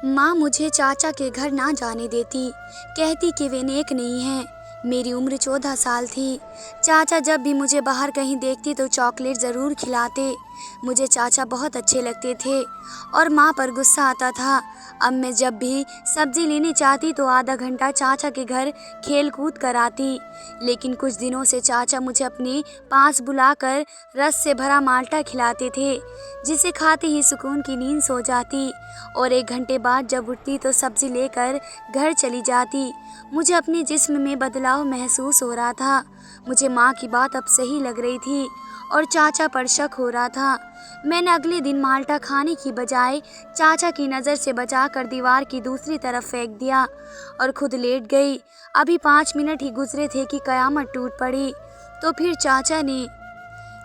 माँ मुझे चाचा के घर ना जाने देती, कहती कि वे नेक नहीं हैं। मेरी उम्र 14 साल थी। चाचा जब भी मुझे बाहर कहीं देखती तो चॉकलेट ज़रूर खिलाते। मुझे चाचा बहुत अच्छे लगते थे और माँ पर गुस्सा आता था। अब मैं जब भी सब्ज़ी लेने चाहती तो आधा घंटा चाचा के घर खेल कूद कर आती। लेकिन कुछ दिनों से चाचा मुझे अपने पास बुलाकर रस से भरा माल्टा खिलाते थे, जिसे खाते ही सुकून की नींद सो जाती और 1 घंटे बाद जब उठती तो सब्ज़ी लेकर घर चली जाती। मुझे अपने जिस्म में बदलाव महसूस हो रहा था। मुझे माँ की बात अब सही लग रही थी और चाचा पर शक हो रहा था। मैंने अगले दिन माल्टा खाने की बजाय चाचा की नज़र से बचाकर दीवार की दूसरी तरफ फेंक दिया और खुद लेट गई। अभी 5 मिनट ही गुजरे थे कि कयामत टूट पड़ी। तो फिर चाचा ने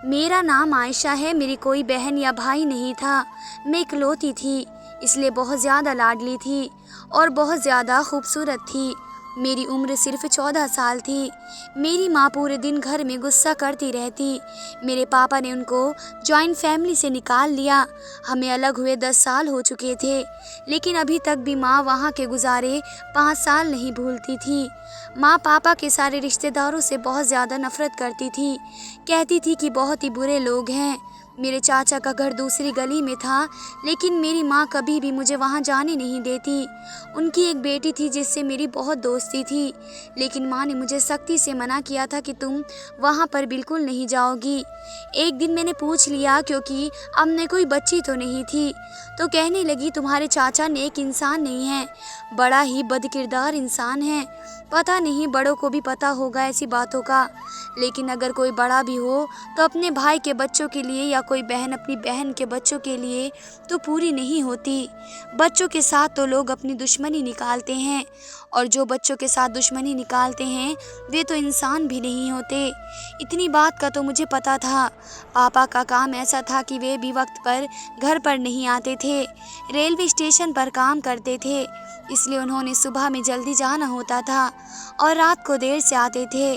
मेरा नाम आयशा है, मेरी कोई बहन या भाई नहीं था। मैं इकलौती थी, इसलिए बहुत ज़्यादा लाडली थी और बहुत ज़्यादा खूबसूरत थी। मेरी उम्र सिर्फ 14 साल थी। मेरी माँ पूरे दिन घर में गुस्सा करती रहती। मेरे पापा ने उनको जॉइंट फैमिली से निकाल लिया। हमें अलग हुए 10 साल हो चुके थे, लेकिन अभी तक भी माँ वहाँ के गुजारे 5 साल नहीं भूलती थी। माँ पापा के सारे रिश्तेदारों से बहुत ज़्यादा नफरत करती थी। कहती थी कि बहुत ही बुरे लोग हैं। मेरे चाचा का घर दूसरी गली में था, लेकिन मेरी माँ कभी भी मुझे वहाँ जाने नहीं देती। उनकी एक बेटी थी जिससे मेरी बहुत दोस्ती थी, लेकिन माँ ने मुझे सख्ती से मना किया था कि तुम वहाँ पर बिल्कुल नहीं जाओगी। एक दिन मैंने पूछ लिया, क्योंकि अब मैं कोई बच्ची तो नहीं थी, तो कहने लगी तुम्हारे चाचा नेक इंसान नहीं हैं, बड़ा ही बदकिरदार इंसान है। पता नहीं बड़ों को भी पता होगा ऐसी बातों का, लेकिन अगर कोई बड़ा भी हो तो अपने भाई के बच्चों के लिए या कोई बहन अपनी बहन के बच्चों के लिए तो पूरी नहीं होती। बच्चों के साथ तो लोग अपनी दुश्मनी निकालते हैं, और जो बच्चों के साथ दुश्मनी निकालते हैं वे तो इंसान भी नहीं होते। इतनी बात का तो मुझे पता था। पापा का काम ऐसा था कि वे भी वक्त पर घर पर नहीं आते थे। रेलवे स्टेशन पर काम करते थे, इसलिए उन्होंने सुबह में जल्दी जाना होता था और रात को देर से आते थे।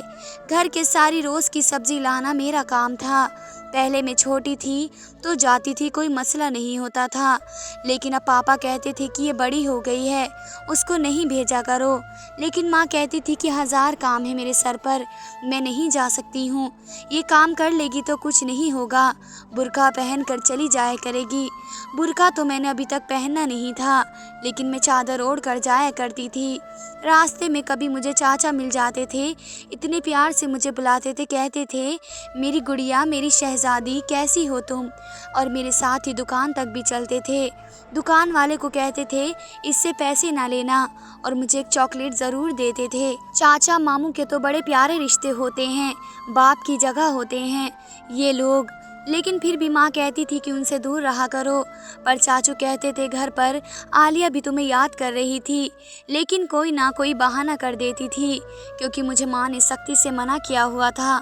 घर के सारी रोज़ की सब्ज़ी लाना मेरा काम था। पहले मैं छोटी थी तो जाती थी, कोई मसला नहीं होता था, लेकिन अब पापा कहते थे कि ये बड़ी हो गई है, उसको नहीं भेजा करो। लेकिन माँ कहती थी कि 1000 काम है मेरे सर पर, मैं नहीं जा सकती हूँ। ये काम कर लेगी तो कुछ नहीं होगा, बुर्का पहन कर चली जाया करेगी। बुर्का तो मैंने अभी तक पहनना नहीं था, लेकिन मैं चादर ओढ़ कर जाया करती थी। रास्ते में कभी मुझे चाचा मिल जाते थे, इतने प्यार से मुझे बुलाते थे, कहते थे मेरी गुड़िया, मेरी शहज़ादी, कैसी हो तुम, और मेरे साथ ही दुकान तक भी चलते थे। दुकान वाले को कहते थे इससे पैसे ना लेना, और मुझे एक चॉकलेट ज़रूर देते थे। चाचा मामू के तो बड़े प्यारे रिश्ते होते हैं, बाप की जगह होते हैं ये लोग, लेकिन फिर भी माँ कहती थी कि उनसे दूर रहा करो। पर चाचू कहते थे घर पर आलिया भी तुम्हें याद कर रही थी, लेकिन कोई ना कोई बहाना कर देती थी, क्योंकि मुझे माँ ने सख्ती से मना किया हुआ था।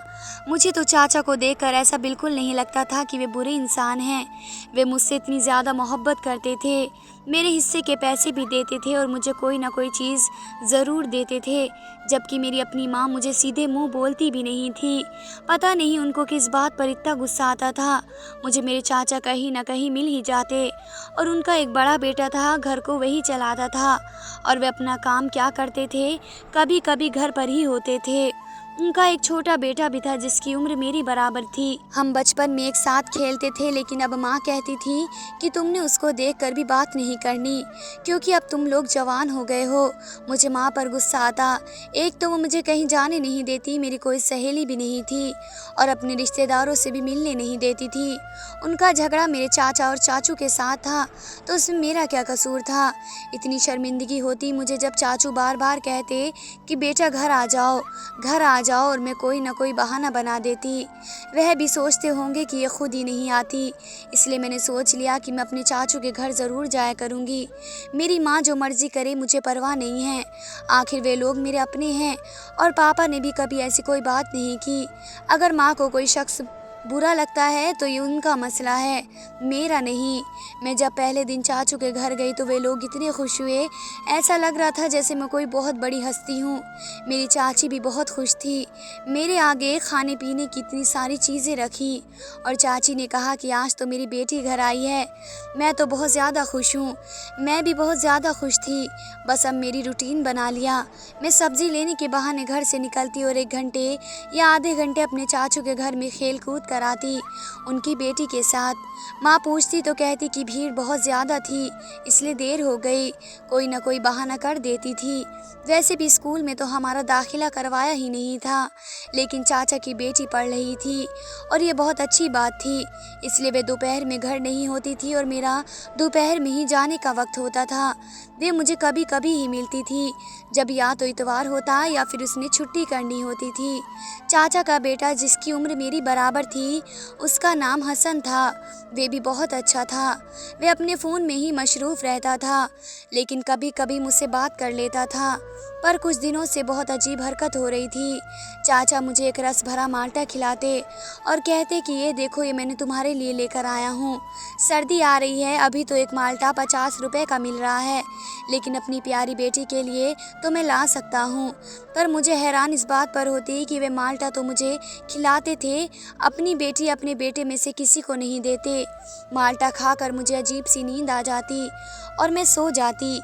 मुझे तो चाचा को देखकर ऐसा बिल्कुल नहीं लगता था कि वे बुरे इंसान हैं। वे मुझसे इतनी ज़्यादा मोहब्बत करते थे, मेरे हिस्से के पैसे भी देते थे और मुझे कोई ना कोई चीज़ ज़रूर देते थे, जबकि मेरी अपनी माँ मुझे सीधे मुंह बोलती भी नहीं थी। पता नहीं उनको किस बात पर इतना गुस्सा आता था। मुझे मेरे चाचा कहीं ना कहीं मिल ही जाते, और उनका एक बड़ा बेटा था, घर को वही चलाता था, और वे अपना काम क्या करते थे, कभी कभी घर पर ही होते थे। उनका एक छोटा बेटा भी था जिसकी उम्र मेरी बराबर थी। हम बचपन में एक साथ खेलते थे, लेकिन अब माँ कहती थी कि तुमने उसको देखकर भी बात नहीं करनी, क्योंकि अब तुम लोग जवान हो गए हो। मुझे माँ पर गुस्सा आता। एक तो वो मुझे कहीं जाने नहीं देती, मेरी कोई सहेली भी नहीं थी, और अपने रिश्तेदारों से भी मिलने नहीं देती थी। उनका झगड़ा मेरे चाचा और चाचू के साथ था, तो उसमें मेरा क्या कसूर था। इतनी शर्मिंदगी होती मुझे जब चाचू बार बार कहते कि बेटा घर आ जाओ, घर आ जाओ, और मैं कोई ना कोई बहाना बना देती। वह भी सोचते होंगे कि ये खुद ही नहीं आती, इसलिए मैंने सोच लिया कि मैं अपने चाचू के घर ज़रूर जाया करूँगी। मेरी माँ जो मर्ज़ी करे, मुझे परवाह नहीं है, आखिर वे लोग मेरे अपने हैं, और पापा ने भी कभी ऐसी कोई बात नहीं की। अगर माँ को कोई शख्स बुरा लगता है तो ये उनका मसला है, मेरा नहीं। मैं जब पहले दिन चाचू के घर गई तो वे लोग इतने खुश हुए, ऐसा लग रहा था जैसे मैं कोई बहुत बड़ी हस्ती हूँ। मेरी चाची भी बहुत खुश थी। मेरे आगे खाने पीने की इतनी सारी चीज़ें रखी और चाची ने कहा कि आज तो मेरी बेटी घर आई है। मैं तो बहुत ज़्यादा खुश हूँ। मैं भी बहुत ज़्यादा खुश थी। बस अब मेरी रूटीन बना लिया। मैं सब्ज़ी लेने के बहाने घर से निकलती और 1 घंटे या आधे घंटे अपने चाचू के घर में खेल कूद कर आती उनकी बेटी के साथ। माँ पूछती तो कहती कि भीड़ बहुत ज़्यादा थी इसलिए देर हो गई। कोई ना कोई बहाना कर देती थी। वैसे भी स्कूल में तो हमारा दाखिला करवाया ही नहीं था, लेकिन चाचा की बेटी पढ़ रही थी और ये बहुत अच्छी बात थी। इसलिए वे दोपहर में घर नहीं होती थी और मेरा दोपहर में ही जाने का वक्त होता था। वे मुझे कभी कभी ही मिलती थी, जब या तो इतवार होता या फिर उसने छुट्टी करनी होती थी। चाचा का बेटा जिसकी उम्र मेरी बराबर थी, उसका नाम हसन था। वे भी बहुत अच्छा था। वे अपने फ़ोन में ही मशरूफ़ रहता था, लेकिन कभी कभी मुझसे बात कर लेता था। पर कुछ दिनों से बहुत अजीब हरकत हो रही थी। चाचा मुझे एक रस भरा माल्टा खिलाते और कहते कि ये देखो, ये मैंने तुम्हारे लिए लेकर आया हूँ। सर्दी आ रही है, अभी तो एक माल्टा 50 रुपए का मिल रहा है, लेकिन अपनी प्यारी बेटी के लिए तो मैं ला सकता हूँ। पर मुझे हैरान इस बात पर होती कि वे माल्टा तो मुझे खिलाते थे, अपनी बेटी अपने बेटे में से किसी को नहीं देते। माल्टा खाकर मुझे अजीब सी नींद आ जाती और मैं सो जाती।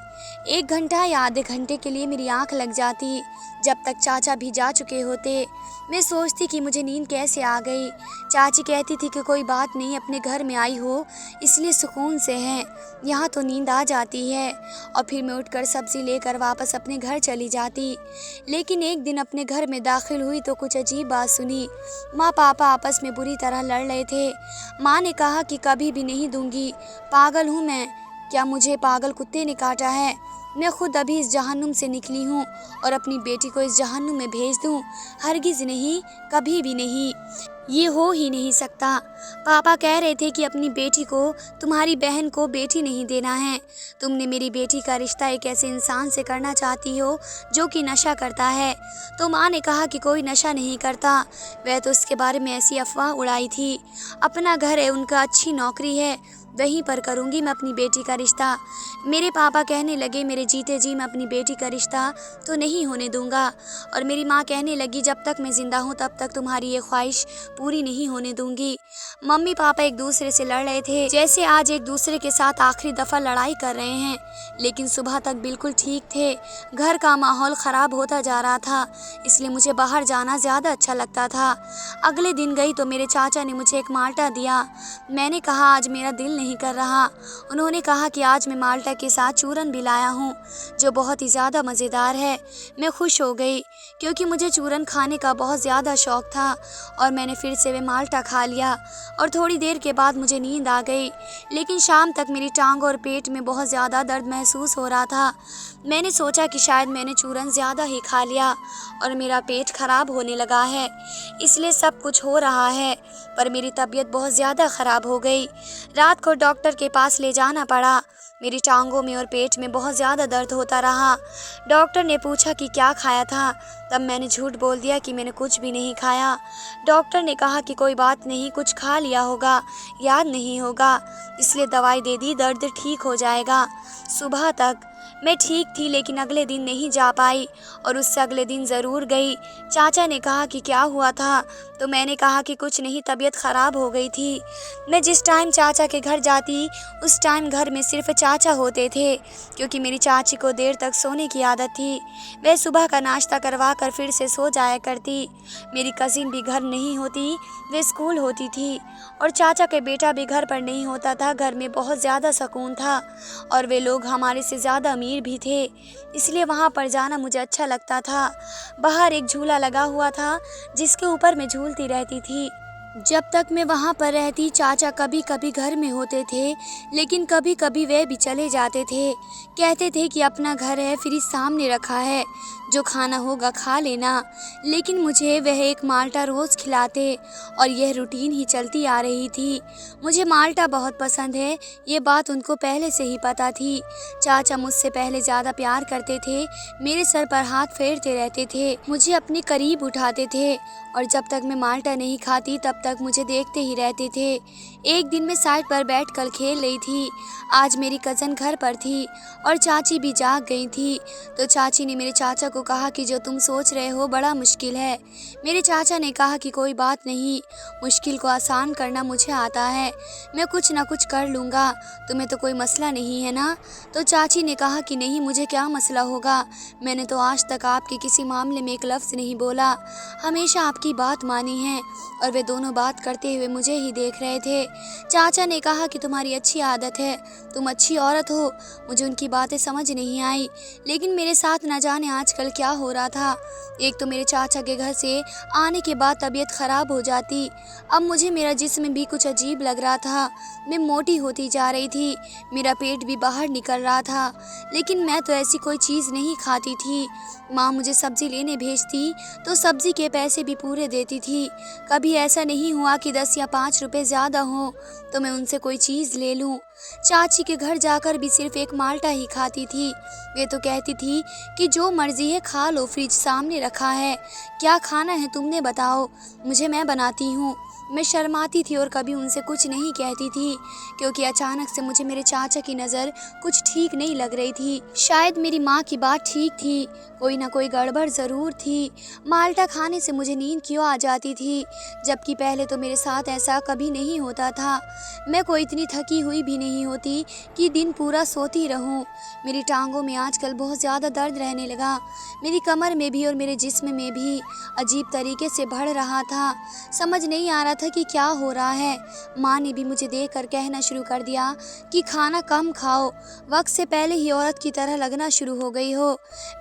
1 घंटा या आधे घंटे के लिए मेरी आँख लग जाती। जब तक चाचा भी जा चुके होते, मैं सोचती कि मुझे नींद कैसे आ गई। चाची कहती थी कि कोई बात नहीं, अपने घर में आई हो इसलिए सुकून से है, यहाँ तो नींद आ जाती है। और फिर मैं उठकर सब्ज़ी लेकर वापस अपने घर चली जाती। लेकिन एक दिन अपने घर में दाखिल हुई तो कुछ अजीब बात सुनी। माँ पापा आपस में बुरी तरह लड़ रहे थे। माँ ने कहा कि कभी भी नहीं दूंगी, पागल हूँ मैं, क्या मुझे पागल कुत्ते ने काटा है? मैं खुद अभी इस जहन्नुम से निकली हूँ और अपनी बेटी को इस जहन्नुम में भेज दूँ? हरगिज़ नहीं, कभी भी नहीं, ये हो ही नहीं सकता। पापा कह रहे थे कि अपनी बेटी को तुम्हारी बहन को बेटी नहीं देना है। तुमने मेरी बेटी का रिश्ता एक ऐसे इंसान से करना चाहती हो जो कि नशा करता है। तो माँ ने कहा कि कोई नशा नहीं करता। वह तो उसके बारे में ऐसी अफवाह उड़ाई थी। अपना घर है, उनका अच्छी नौकरी है, वहीं पर करूँगी मैं अपनी बेटी का रिश्ता। मेरे पापा कहने लगे मेरे जीते जी मैं अपनी बेटी का रिश्ता तो नहीं होने दूंगा। और मेरी माँ कहने लगी जब तक मैं ज़िंदा हूँ तब तक तुम्हारी ये ख्वाहिश पूरी नहीं होने दूंगी। मम्मी पापा एक दूसरे से लड़ रहे थे, जैसे आज एक दूसरे के साथ आखिरी दफ़ा लड़ाई कर रहे हैं। लेकिन सुबह तक बिल्कुल ठीक थे। घर का माहौल ख़राब होता जा रहा था, इसलिए मुझे बाहर जाना ज़्यादा अच्छा लगता था। अगले दिन गई तो मेरे चाचा ने मुझे एक माल्टा दिया। मैंने कहा आज मेरा दिल नहीं कर रहा। उन्होंने कहा कि आज मैं माल्टा के साथ चूरन भी लाया हूँ, जो बहुत ही ज़्यादा मज़ेदार है। मैं खुश हो गई क्योंकि मुझे चूरन खाने का बहुत ज़्यादा शौक़ था और मैंने फिर से वे माल्टा खा लिया और थोड़ी देर के बाद मुझे नींद आ गई। लेकिन शाम तक मेरी टांगों और पेट में बहुत ज़्यादा दर्द महसूस हो रहा था। मैंने सोचा कि शायद मैंने चूरन ज़्यादा ही खा लिया और मेरा पेट ख़राब होने लगा है, इसलिए सब कुछ हो रहा है। पर मेरी तबीयत बहुत ज़्यादा ख़राब हो गई। रात को डॉक्टर के पास ले जाना पड़ा। मेरी टांगों में और पेट में बहुत ज़्यादा दर्द होता रहा। डॉक्टर ने पूछा कि क्या खाया था, तब मैंने झूठ बोल दिया कि मैंने कुछ भी नहीं खाया। डॉक्टर ने कहा कि कोई बात नहीं, कुछ खा लिया होगा, याद नहीं होगा, इसलिए दवाई दे दी, दर्द ठीक हो जाएगा। सुबह तक मैं ठीक थी, लेकिन अगले दिन नहीं जा पाई और उससे अगले दिन ज़रूर गई। चाचा ने कहा कि क्या हुआ था, तो मैंने कहा कि कुछ नहीं, तबीयत ख़राब हो गई थी। मैं जिस टाइम चाचा के घर जाती उस टाइम घर में सिर्फ चाचा होते थे, क्योंकि मेरी चाची को देर तक सोने की आदत थी। वह सुबह का नाश्ता करवा कर फिर से सो जाया करती। मेरी कज़िन भी घर नहीं होती, वे स्कूल होती थी और चाचा के बेटा भी घर पर नहीं होता था। घर में बहुत ज़्यादा सुकून था और वे लोग हमारे से ज़्यादा अमीर भी थे, इसलिए वहाँ पर जाना मुझे अच्छा लगता था। बाहर एक झूला लगा हुआ था जिसके ऊपर मैं झूलती रहती थी। जब तक मैं वहाँ पर रहती चाचा कभी कभी घर में होते थे, लेकिन कभी कभी वे भी चले जाते थे। कहते थे कि अपना घर है, फ्रिज सामने रखा है, जो खाना होगा खा लेना। लेकिन मुझे वह एक माल्टा रोज़ खिलाते और यह रूटीन ही चलती आ रही थी। मुझे माल्टा बहुत पसंद है, ये बात उनको पहले से ही पता थी। चाचा मुझसे पहले ज़्यादा प्यार करते थे, मेरे सर पर हाथ फेरते रहते थे, मुझे अपने करीब उठाते थे और जब तक मैं माल्टा नहीं खाती तब तक मुझे देखते ही रहते थे। एक दिन मैं साइड पर बैठकर खेल रही थी। आज मेरी कज़न घर पर थी और चाची भी जाग गई थी। तो चाची ने मेरे चाचा को कहा कि जो तुम सोच रहे हो बड़ा मुश्किल है। मेरे चाचा ने कहा कि कोई बात नहीं, मुश्किल को आसान करना मुझे आता है, मैं कुछ ना कुछ कर लूँगा, तुम्हें तो कोई मसला नहीं है ना। तो चाची ने कहा कि नहीं, मुझे क्या मसला होगा, मैंने तो आज तक आपके किसी मामले में एक लफ्ज़ नहीं बोला, हमेशा आपकी बात मानी है। और वे दोनों बात करते हुए मुझे ही देख रहे थे। चाचा ने कहा कि तुम्हारी अच्छी आदत है, तुम अच्छी औरत हो। मुझे उनकी बातें समझ नहीं आई, लेकिन मेरे साथ न जाने आजकल क्या हो रहा था। एक तो मेरे चाचा के घर से आने के बाद तबीयत ख़राब हो जाती, अब मुझे मेरा जिस्म भी कुछ अजीब लग रहा था। मैं मोटी होती जा रही थी, मेरा पेट भी बाहर निकल रहा था, लेकिन मैं तो ऐसी कोई चीज़ नहीं खाती थी। माँ मुझे सब्ज़ी लेने भेजती तो सब्ज़ी के पैसे भी पूरे देती थी। कभी ऐसा नहीं हुआ कि 10 या 5 रुपए ज़्यादा हों तो मैं उनसे कोई चीज़ ले लूँ। चाची के घर जाकर भी सिर्फ एक माल्टा ही खाती थी। वे तो कहती थी कि जो मर्ज़ी है खा लो, फ्रिज सामने रखा है, क्या खाना है तुमने बताओ, मुझे मैं बनाती हूँ। मैं शर्माती थी और कभी उनसे कुछ नहीं कहती थी, क्योंकि अचानक से मुझे मेरे चाचा की नज़र कुछ ठीक नहीं लग रही थी। शायद मेरी माँ की बात ठीक थी, कोई ना कोई गड़बड़ ज़रूर थी। माल्टा खाने से मुझे नींद क्यों आ जाती थी, जबकि पहले तो मेरे साथ ऐसा कभी नहीं होता था। मैं कोई इतनी थकी हुई भी नहीं होती कि दिन पूरा सोती रहूं। मेरी टांगों में आजकल बहुत ज़्यादा दर्द रहने लगा, मेरी कमर में भी और मेरे जिस्म में भी अजीब तरीके से बढ़ रहा था। समझ नहीं आ रहा था कि क्या हो रहा है। माँ ने भी मुझे देखकर कहना शुरू कर दिया कि खाना कम खाओ, वक्त से पहले ही औरत की तरह लगना शुरू हो गई हो।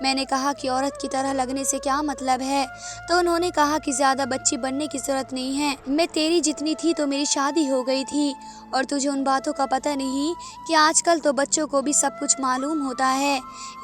मैंने कहा कि औरत की तरह लगने से क्या मतलब है, तो उन्होंने कहा कि ज़्यादा बच्ची बनने की ज़रूरत नहीं है, मैं तेरी जितनी थी तो मेरी शादी हो गई थी, और तुझे उन बातों का पता नहीं कि आजकल तो बच्चों को भी सब कुछ मालूम होता है।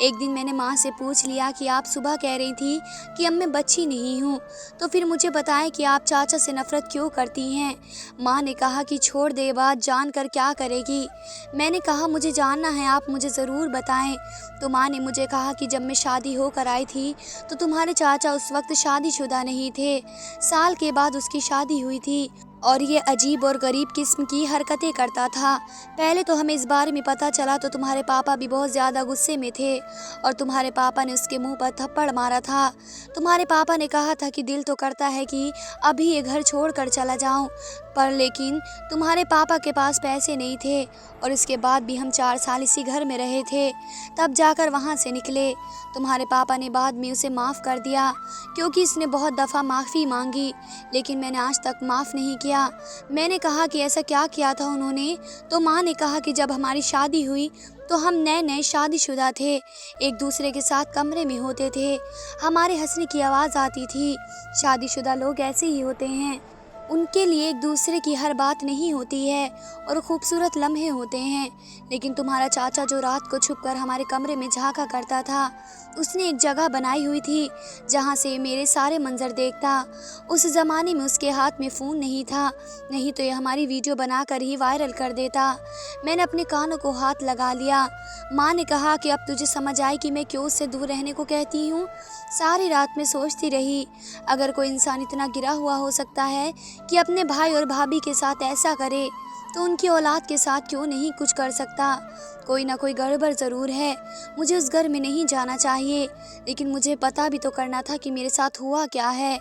एक दिन मैंने माँ से पूछ लिया कि आप सुबह कह रही थी कि अब मैं बच्ची नहीं हूँ, तो फिर मुझे बताएं कि आप चाचा से नफ़रत क्यों करती हैं। माँ ने कहा कि छोड़ दे, बात जान कर क्या करेगी। मैंने कहा मुझे जानना है, आप मुझे ज़रूर बताएं। तो माँ ने मुझे कहा कि जब मैं शादी होकर आई थी तो तुम्हारे चाचा उस वक्त शादीशुदा नहीं थे, साल के बाद उसकी शादी हुई थी और ये अजीब और गरीब किस्म की हरकतें करता था। पहले तो हमें इस बारे में पता चला तो तुम्हारे पापा भी बहुत ज़्यादा गुस्से में थे और तुम्हारे पापा ने उसके मुंह पर थप्पड़ मारा था। तुम्हारे पापा ने कहा था कि दिल तो करता है कि अभी ये घर छोड़कर चला जाऊं, पर लेकिन तुम्हारे पापा के पास पैसे नहीं थे और इसके बाद भी हम 4 साल इसी घर में रहे थे, तब जाकर वहाँ से निकले। तुम्हारे पापा ने बाद में उसे माफ़ कर दिया, क्योंकि इसने बहुत दफ़ा माफ़ी मांगी, लेकिन मैंने आज तक माफ़ नहीं किया। मैंने कहा कि ऐसा क्या किया था उन्होंने, तो माँ ने कहा कि जब हमारी शादी हुई तो हम नए नए शादीशुदा थे, एक दूसरे के साथ कमरे में होते थे, हमारे हंसने की आवाज़ आती थी। शादीशुदा लोग ऐसे ही होते हैं, उनके लिए एक दूसरे की हर बात नहीं होती है और खूबसूरत लम्हे होते हैं। लेकिन तुम्हारा चाचा जो रात को छुपकर हमारे कमरे में झांका करता था, उसने एक जगह बनाई हुई थी जहाँ से मेरे सारे मंजर देखता। उस ज़माने में उसके हाथ में फ़ोन नहीं था, नहीं तो ये हमारी वीडियो बनाकर ही वायरल कर देता। मैंने अपने कानों को हाथ लगा लिया। माँ ने कहा कि अब तुझे समझ आई कि मैं क्यों उससे दूर रहने को कहती हूँ। सारी रात में सोचती रही, अगर कोई इंसान इतना गिरा हुआ हो सकता है कि अपने भाई और भाभी के साथ ऐसा करे, तो उनकी औलाद के साथ क्यों नहीं कुछ कर सकता। कोई ना कोई गड़बड़ ज़रूर है, मुझे उस घर में नहीं जाना चाहिए, लेकिन मुझे पता भी तो करना था कि मेरे साथ हुआ क्या है,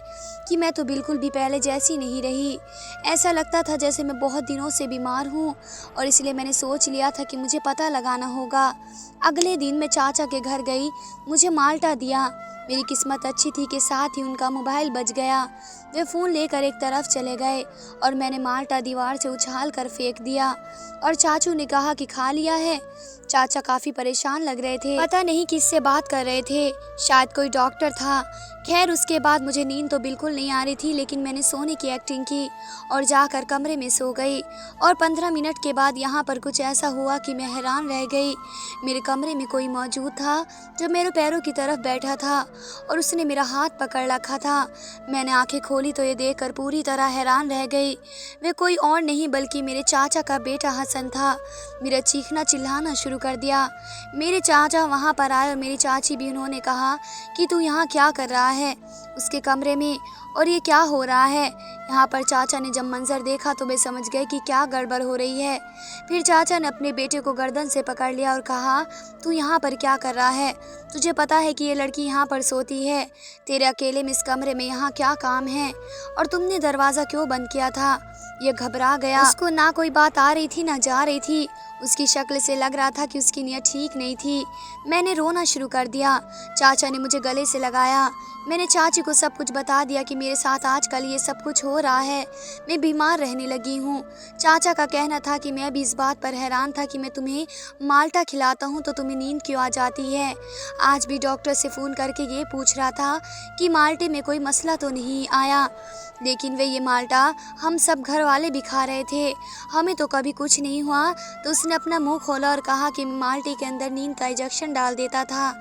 कि मैं तो बिल्कुल भी पहले जैसी नहीं रही। ऐसा लगता था जैसे मैं बहुत दिनों से बीमार हूँ, और इसलिए मैंने सोच लिया था कि मुझे पता लगाना होगा। अगले दिन मैं चाचा के घर गई, मुझे माल्टा दिया। मेरी किस्मत अच्छी थी कि साथ ही उनका मोबाइल बज गया। वे फ़ोन लेकर एक तरफ चले गए और मैंने माल्टा दीवार से उछाल कर फेंक दिया और चाचू ने कहा कि खा लिया है। चाचा काफ़ी परेशान लग रहे थे, पता नहीं किससे बात कर रहे थे, शायद कोई डॉक्टर था। खैर उसके बाद मुझे नींद तो बिल्कुल नहीं आ रही थी, लेकिन मैंने सोने की एक्टिंग की और जाकर कमरे में सो गई। और 15 मिनट के बाद यहाँ पर कुछ ऐसा हुआ कि मैं हैरान रह गई। मेरे कमरे में कोई मौजूद था जो मेरे पैरों की तरफ बैठा था और उसने मेरा हाथ पकड़ रखा था। मैंने आंखें खोली तो ये देखकर पूरी तरह हैरान रह गई। वे कोई और नहीं बल्कि मेरे चाचा का बेटा हसन था। मेरा चीखना चिल्लाना शुरू कर दिया। मेरे चाचा वहाँ पर आए और मेरी चाची भी। उन्होंने कहा कि तू यहाँ क्या कर रहा है उसके कमरे में, और ये क्या हो रहा है। यहाँ पर चाचा ने जब मंजर देखा तो वे समझ गए कि क्या गड़बड़ हो रही है। फिर चाचा ने अपने बेटे को गर्दन से पकड़ लिया और कहा, तू यहाँ पर क्या कर रहा है? तुझे पता है कि ये लड़की यहाँ पर सोती है? तेरे अकेले में इस कमरे में यहाँ क्या काम है? और तुमने दरवाज़ा क्यों बंद किया था? ये घबरा गया। उसको ना कोई बात आ रही थी ना जा रही थी। उसकी शक्ल से लग रहा था कि उसकी नीयत ठीक नहीं थी। मैंने रोना शुरू कर दिया। चाचा ने मुझे गले से लगाया। मैंने चाची को सब कुछ बता दिया कि मेरे साथ आजकल ये सब कुछ हो रहा है। मैं बीमार रहने लगी हूँ। चाचा का कहना था कि मैं भी इस बात पर हैरान था कि मैं तुम्हें माल्टा खिलाता हूँ तो तुम्हें नींद क्यों आ जाती है। आज भी डॉक्टर से फ़ोन करके ये पूछ रहा था कि माल्टे में कोई मसला तो नहीं आया, लेकिन वे ये माल्टा हम सब घर वाले भी खा रहे थे, हमें तो कभी कुछ नहीं हुआ। तो उसने अपना मुंह खोला और कहा कि माल्टे के अंदर नींद का इंजेक्शन डाल देता था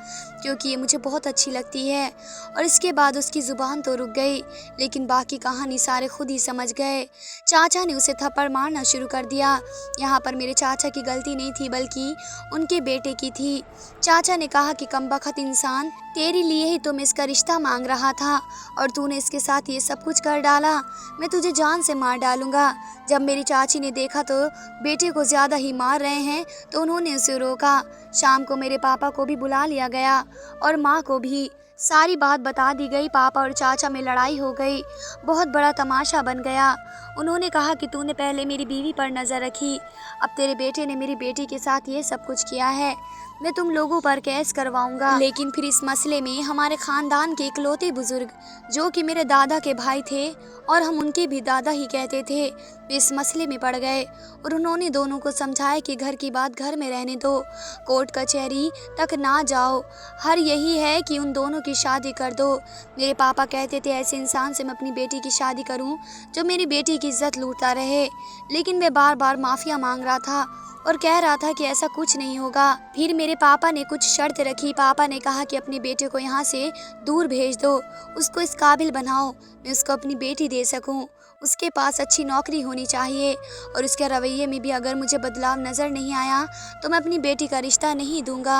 क्योंकि ये मुझे बहुत अच्छी लगती है। और इसके बाद उसकी ज़ुबान तो रुक गई, लेकिन बाकी कहानी सारे खुद ही समझ गए। चाचा ने उसे थप्पड़ मारना शुरू कर दिया। यहाँ पर मेरे चाचा की गलती नहीं थी बल्कि उनके बेटे की थी। चाचा ने कहा कि कमबख्त इंसान, तेरे लिए ही तो मैं इसका रिश्ता मांग रहा था और तूने इसके साथ ये सब कुछ कर डाला। मैं तुझे जान से मार डालूंगा। जब मेरी चाची ने देखा तो बेटे को ज़्यादा ही मार रहे हैं तो उन्होंने उसे रोका। शाम को मेरे पापा को भी बुला लिया गया और माँ को भी। सारी बात बता दी गई। पापा और चाचा में लड़ाई हो गई। बहुत बड़ा तमाशा बन गया। उन्होंने कहा कि तूने पहले मेरी बीवी पर नज़र रखी, अब तेरे बेटे ने मेरी बेटी के साथ ये सब कुछ किया है। मैं तुम लोगों पर केस करवाऊंगा। लेकिन फिर इस मसले में हमारे ख़ानदान के इकलौते बुजुर्ग जो कि मेरे दादा के भाई थे और हम उनके भी दादा ही कहते थे, वे इस मसले में पड़ गए और उन्होंने दोनों को समझाया कि घर की बात घर में रहने दो, कोर्ट कचहरी तक ना जाओ, हर यही है कि उन दोनों की शादी कर दो। मेरे पापा कहते थे ऐसे इंसान से मैं अपनी बेटी की शादी करूं जो मेरी बेटी की इज्जत लूटता रहे, लेकिन मैं बार बार माफ़िया मांग रहा था और कह रहा था कि ऐसा कुछ नहीं होगा। फिर मेरे पापा ने कुछ शर्त रखी। पापा ने कहा कि अपने बेटे को यहाँ से दूर भेज दो, उसको इस काबिल बनाओ मैं उसको अपनी बेटी दे सकूं। उसके पास अच्छी नौकरी होनी चाहिए और उसके रवैये में भी अगर मुझे बदलाव नज़र नहीं आया तो मैं अपनी बेटी का रिश्ता नहीं दूंगा।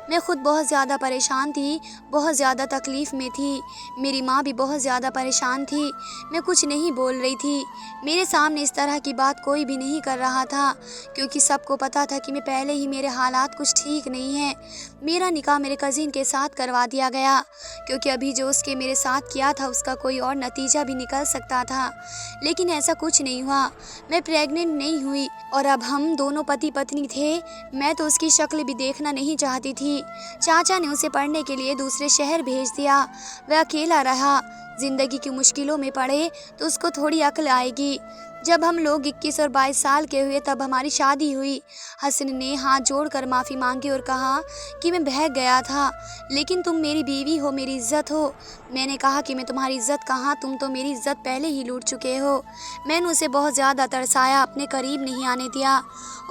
मैं खुद बहुत ज़्यादा परेशान थी, बहुत ज़्यादा तकलीफ़ में थी। मेरी माँ भी बहुत ज़्यादा परेशान थी। मैं कुछ नहीं बोल रही थी। मेरे सामने इस तरह की बात कोई भी नहीं कर रहा था क्योंकि सबको पता था कि मैं पहले ही मेरे हालात कुछ ठीक नहीं हैं। मेरा निकाह मेरे कज़िन के साथ करवा दिया गया क्योंकि अभी जो उसके मेरे साथ किया था उसका कोई और नतीजा भी निकल सकता था, लेकिन ऐसा कुछ नहीं हुआ। मैं प्रेग्नेंट नहीं हुई और अब हम दोनों पति पत्नी थे। मैं तो उसकी शक्ल भी देखना नहीं चाहती थी। चाचा ने उसे पढ़ने के लिए दूसरे शहर भेज दिया। वह अकेला रहा। ज़िंदगी की मुश्किलों में पड़े तो उसको थोड़ी अक्ल आएगी। जब हम लोग 21 और 22 साल के हुए तब हमारी शादी हुई। हसन ने हाथ जोड़कर माफ़ी मांगी और कहा कि मैं बहक गया था, लेकिन तुम मेरी बीवी हो, मेरी इज़्ज़त हो। मैंने कहा कि मैं तुम्हारी इज़्ज़त कहाँ, तुम तो मेरी इज़्ज़त पहले ही लूट चुके हो। मैंने उसे बहुत ज़्यादा तरसाया, अपने करीब नहीं आने दिया,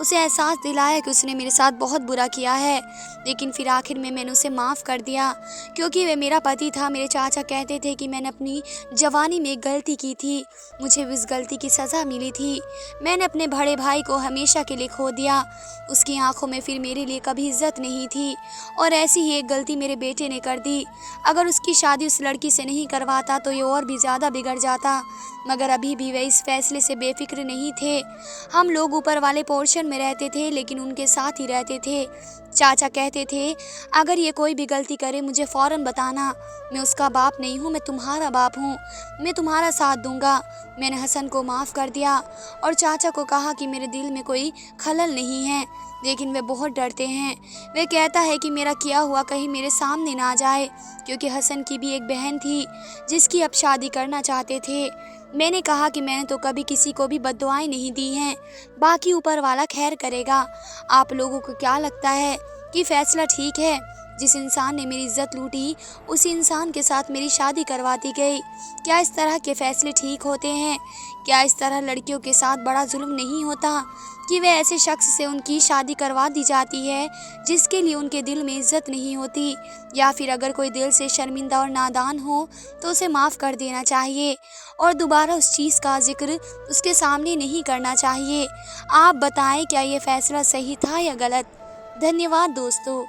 उसे एहसास दिलाया कि उसने मेरे साथ बहुत बुरा किया है, लेकिन फिर आखिर में मैंने उसे माफ़ कर दिया क्योंकि वह मेरा पति था। मेरे चाचा कहते थे कि मैंने अपनी जवानी में एक गलती की थी, मुझे उस गलती की सज़ा मिली थी। मैंने अपने बड़े भाई को हमेशा के लिए खो दिया। उसकी आंखों में फिर मेरे लिए कभी इज्जत नहीं थी और ऐसी ही एक गलती मेरे बेटे ने कर दी। अगर उसकी शादी उस लड़की से नहीं करवाता तो ये और भी ज़्यादा बिगड़ जाता, मगर अभी भी वे इस फैसले से बेफिक्र नहीं थे। हम लोग ऊपर वाले पोर्शन में रहते थे लेकिन उनके साथ ही रहते थे। चाचा कहते थे अगर ये कोई भी गलती करे मुझे फ़ौरन बताना, मैं उसका बाप नहीं हूँ, मैं तुम्हारा बाप हूँ, मैं तुम्हारा साथ दूंगा। मैंने हसन को माफ़ कर दिया और चाचा को कहा कि मेरे दिल में कोई खलल नहीं है, लेकिन वे बहुत डरते हैं। वे कहता है कि मेरा किया हुआ कहीं मेरे सामने ना जाए क्योंकि हसन की भी एक बहन थी जिसकी अब शादी करना चाहते थे। मैंने कहा कि मैंने तो कभी किसी को भी बद्दुआएं नहीं दी हैं, बाकी ऊपर वाला खैर करेगा। आप लोगों को क्या लगता है कि फ़ैसला ठीक है? जिस इंसान ने मेरी इज्जत लूटी उसी इंसान के साथ मेरी शादी करवा दी गई। क्या इस तरह के फ़ैसले ठीक होते हैं? क्या इस तरह लड़कियों के साथ बड़ा जुल्म नहीं होता कि वे ऐसे शख्स से उनकी शादी करवा दी जाती है जिसके लिए उनके दिल में इज्जत नहीं होती? या फिर अगर कोई दिल से शर्मिंदा और नादान हो तो उसे माफ़ कर देना चाहिए और दोबारा उस चीज़ का जिक्र उसके सामने नहीं करना चाहिए। आप बताएं क्या ये फ़ैसला सही था या गलत? धन्यवाद दोस्तों।